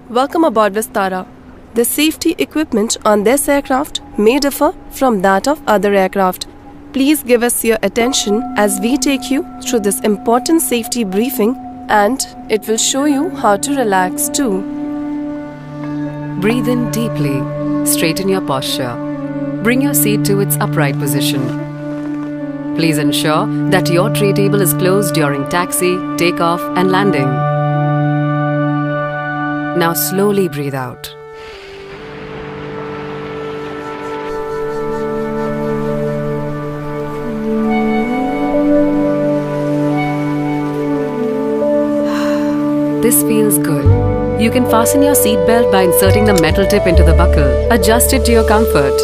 Welcome aboard Vistara. The safety equipment on this aircraft may differ from that of other aircraft. Please give us your attention as we take you through this important safety briefing, and it will show you how to relax too. Breathe in deeply. Straighten your posture. Bring your seat to its upright position. Please ensure that your tray table is closed during taxi, takeoff and landing. Now slowly breathe out. This feels good. You can fasten your seat belt by inserting the metal tip into the buckle. Adjust it to your comfort.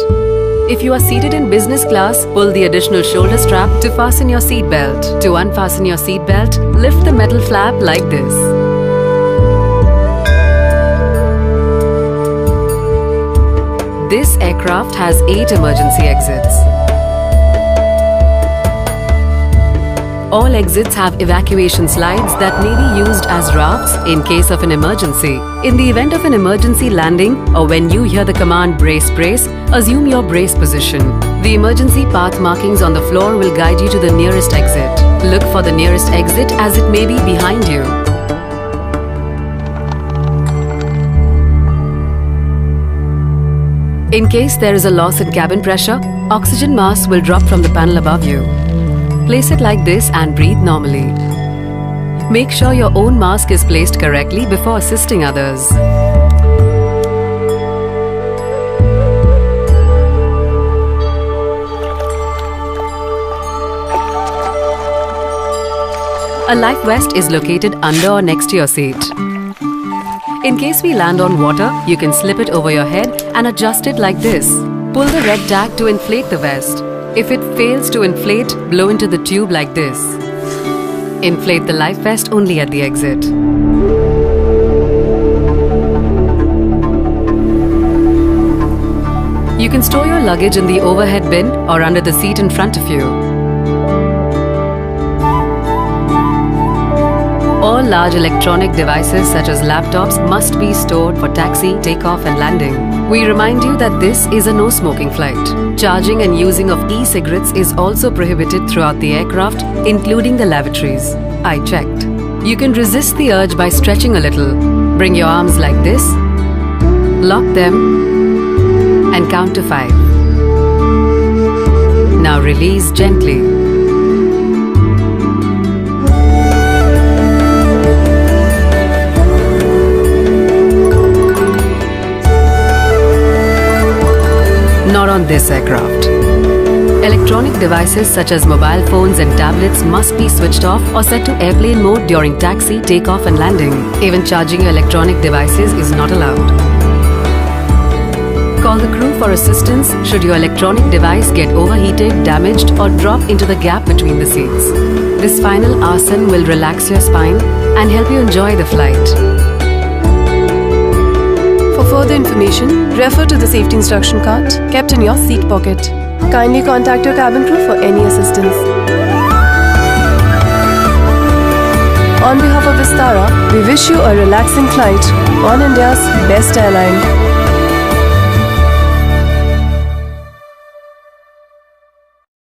If you are seated in business class, pull the additional shoulder strap to fasten your seat belt. To unfasten your seat belt, lift the metal flap like this. This aircraft has 8 emergency exits. All exits have evacuation slides that may be used as rafts in case of an emergency. In the event of an emergency landing or when you hear the command brace brace, assume your brace position. The emergency path markings on the floor will guide you to the nearest exit. Look for the nearest exit as it may be behind you. In case there is a loss in cabin pressure, oxygen mask will drop from the panel above you. Place it like this and breathe normally. Make sure your own mask is placed correctly before assisting others. A life vest is located under or next to your seat. In case we land on water, you can slip it over your head and adjust it like this. Pull the red tag to inflate the vest. If it fails to inflate, blow into the tube like this. Inflate the life vest only at the exit. You can store your luggage in the overhead bin or under the seat in front of you. All large electronic devices such as laptops must be stored for taxi, takeoff and landing. We remind you that this is a no-smoking flight. Charging and using of e-cigarettes is also prohibited throughout the aircraft, including the lavatories. I checked. You can resist the urge by stretching a little. Bring your arms like this, lock them and count to 5. Now release gently. Not on this aircraft. Electronic devices such as mobile phones and tablets must be switched off or set to airplane mode during taxi, takeoff and landing. Even charging your electronic devices is not allowed. Call the crew for assistance should your electronic device get overheated, damaged or drop into the gap between the seats. This final asana will relax your spine and help you enjoy the flight. For further information, refer to the safety instruction card kept in your seat pocket. Kindly contact your cabin crew for any assistance. On behalf of Vistara, we wish you a relaxing flight on India's best airline.